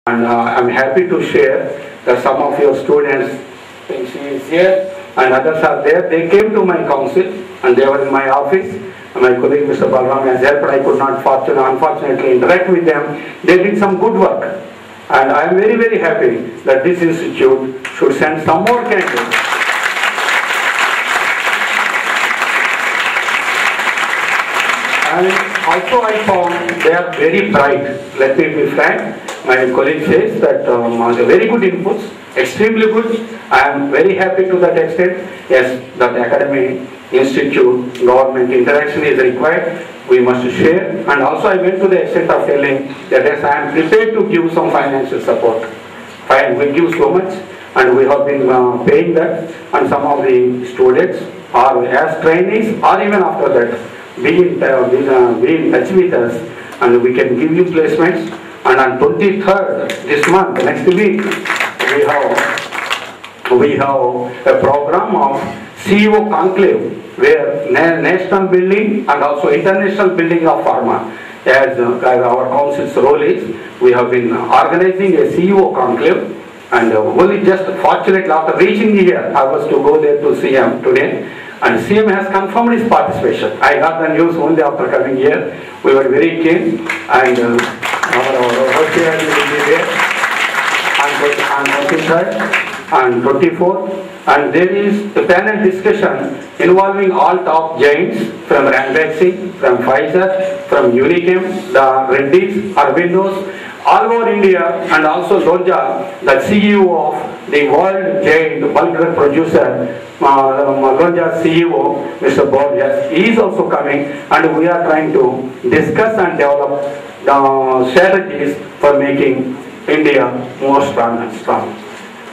And I'm happy to share that some of your students, think she is here, and others are there. They came to my council and they were in my office. And my colleague Mr. Balram has helped, but I could not unfortunately interact with them. They did some good work. And I am very, very happy that this institute should send some more candidates. And also I found they are very bright. Let me be frank. My colleague says that very good inputs, extremely good. I am very happy to that extent. Yes, that academy, institute, government interaction is required. We must share. And also I went to the extent of telling that yes, I am prepared to give some financial support. Fine, we give so much and we have been paying that. And some of the students are as trainees or even after that, be in touch with us and we can give you placements. And on 23rd this month, next week, we have a program of CEO Conclave where national building and also international building of pharma. As our council's role is, we have been organizing a CEO Conclave, and only just fortunately after reaching here, I was to go there to CM today. And CM has confirmed his participation. I got the news only after coming here. We were very keen, and our OCR will be there on 23rd and 24th. And there is a panel discussion involving all top giants from Ranbaxy, from Pfizer, from Unichem, the Reddy's, Arbindo's, all over India, and also Lonja, the CEO of the world giant bulk drug producer, Lonja CEO, Mr. Borges, he is also coming, and we are trying to discuss and develop strategies for making India more strong and strong.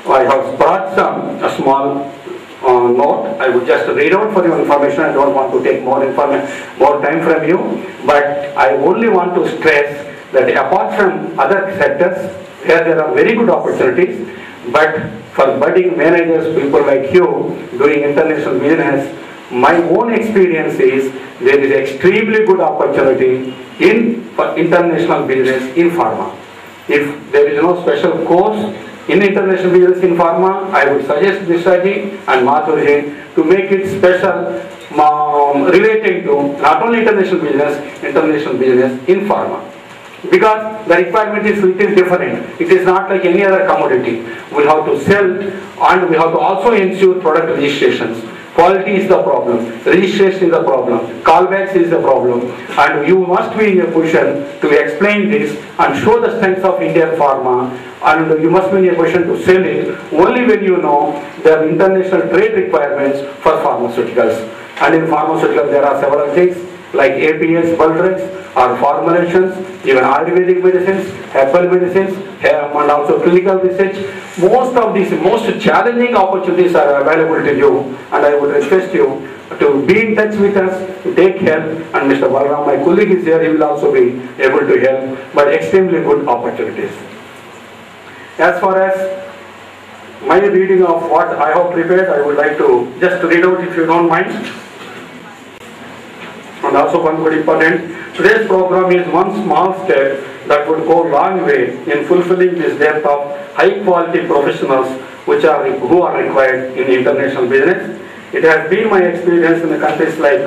I have brought a small note. I would just read out for your information. I don't want to take more time from you, but I only want to stress that apart from other sectors where there are very good opportunities, but for budding managers, people like you doing international business, my own experience is there is extremely good opportunity for international business in pharma. If there is no special course in international business in pharma, I would suggest Nishaji and Mathurji to make it special relating to not only international business in pharma. Because the requirement is little different. It is not like any other commodity. We have to sell and we have to also ensure product registrations. Quality is the problem, registration is the problem, callbacks is the problem, and you must be in a position to explain this and show the strength of Indian pharma, and you must be in a position to sell it only when you know the international trade requirements for pharmaceuticals. And in pharmaceuticals there are several things like APS, bulk drugs, or formulations, even Ayurvedic medicines, herbal medicines, and also clinical research. Most of these most challenging opportunities are available to you, and I would request you to be in touch with us, to take help, and Mr. Balram, my colleague is here, he will also be able to help, but extremely good opportunities. As far as my reading of what I have prepared, I would like to just read out if you don't mind. And also one good important, today's program is one small step that would go a long way in fulfilling this depth of high quality professionals who are required in international business. It has been my experience in the countries like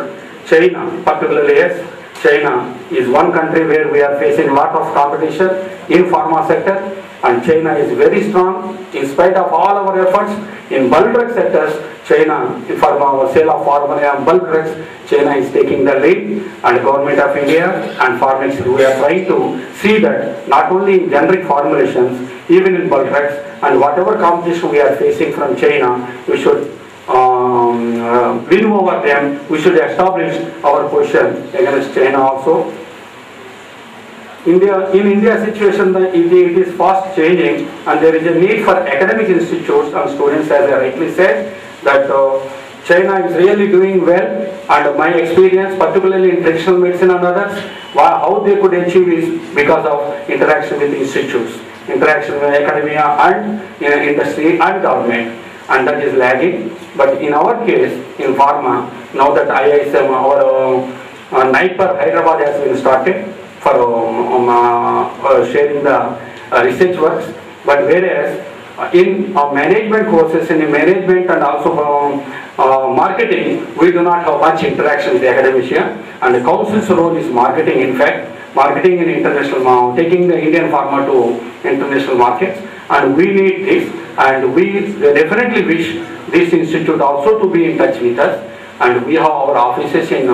China, particularly yes, China is one country where we are facing a lot of competition in pharma sector, and China is very strong in spite of all our efforts in bulk drug sectors. China, in pharma, sale of pharma and bulk drugs, China is taking the lead, and government of India and pharmacists, we are trying to see that not only in generic formulations, even in bulk drugs, and whatever competition we are facing from China, we should win over them. We should establish our position against China also. In India's situation, it is fast changing, and there is a need for academic institutes and students, as I rightly said, that China is really doing well, and my experience, particularly in traditional medicine and others, how they could achieve is because of interaction with institutes, interaction with academia and industry and government, and that is lagging. But in our case, in pharma, now that IISM, our NIPER Hyderabad has been started for sharing the research works. But whereas in management courses, in management and also marketing, we do not have much interaction with the academia, and the council's role is marketing. In fact, marketing in international, taking the Indian pharma to international markets, and we need this, and we definitely wish this institute also to be in touch with us. And we have our offices in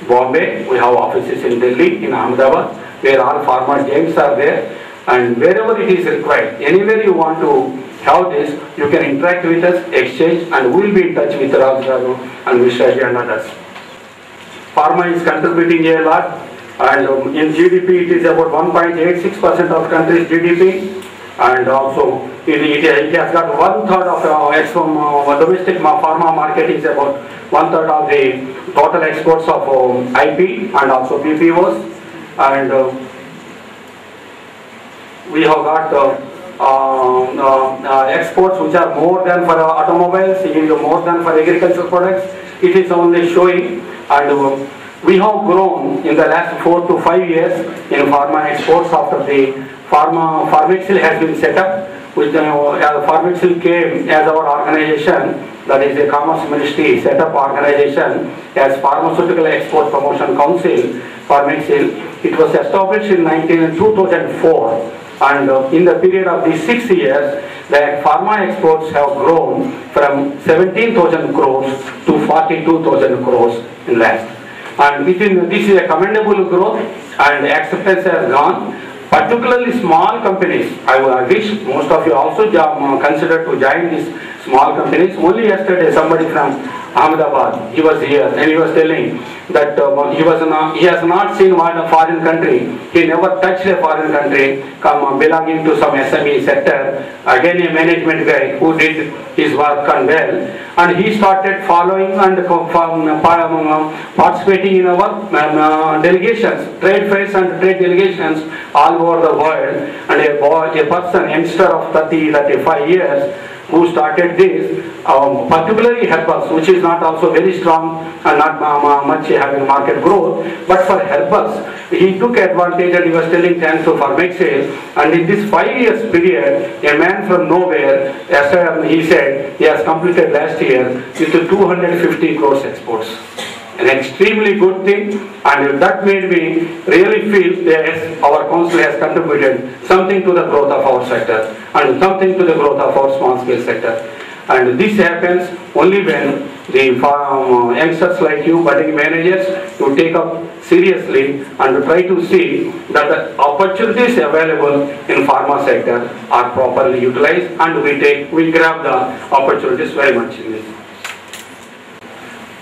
Bombay, we have offices in Delhi, in Ahmedabad, where all pharma games are there. And wherever it is required, anywhere you want to have this, you can interact with us, exchange, and we will be in touch with Rajgaru and Vishwaji and others. Pharma is contributing a lot, and in GDP it is about 1.86% of country's GDP, and also it has got 1/3 of domestic pharma market is about 1/3 of the total exports of IP and also BPOs, and we have got exports which are more than for automobiles, more than for agricultural products. It is only showing, and we have grown in the last 4 to 5 years in pharma exports after the Pharmexil has been set up. Which Pharmexil came as our organization, that is a Commerce Ministry set up organization as Pharmaceutical Export Promotion Council, Pharmexil. It was established in 2004. And in the period of these 6 years, the pharma exports have grown from 17,000 crores to 42,000 crores in last. And this is a commendable growth, and acceptance has gone. Particularly small companies, I wish most of you also consider to join these small companies. Only yesterday somebody from Ahmedabad, he was here and he was telling that he has not seen a foreign country. He never touched a foreign country belonging to some SME sector. Again, a management guy who did his work and well, and he started following and participating in our delegations, trade fairs and trade delegations all over the world. And a person, youngster of 30-35 years, who started this, particularly herbals, which is not also very strong and not much having market growth, but for herbals, he took advantage and he was telling thanks to Pharmexil. And in this 5 years period, a man from nowhere, as he said, he has completed last year with 250 crores exports. An extremely good thing, and that made me really feel that our council has contributed something to the growth of our sector and something to the growth of our small scale sector. And this happens only when the youngsters like you, budding managers, to take up seriously and try to see that the opportunities available in pharma sector are properly utilized, and we grab the opportunities very much in this.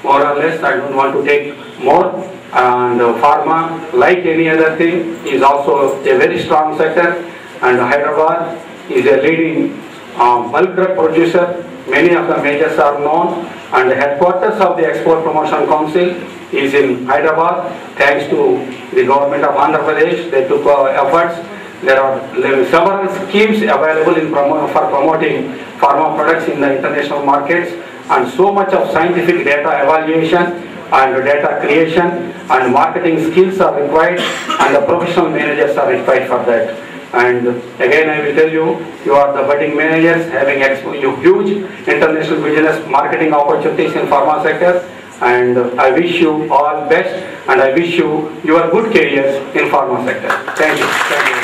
More or less, I don't want to take more. And pharma, like any other thing, is also a very strong sector. And Hyderabad is a leading bulk drug producer. Many of the majors are known. And the headquarters of the Export Promotion Council is in Hyderabad. Thanks to the government of Andhra Pradesh, they took efforts. There are several schemes available for promoting pharma products in the international markets. And so much of scientific data evaluation and data creation and marketing skills are required, and the professional managers are required for that. And again, I will tell you, you are the budding managers having huge international business marketing opportunities in pharma sector. And I wish you all best, and I wish you your good careers in pharma sector. Thank you. Thank you.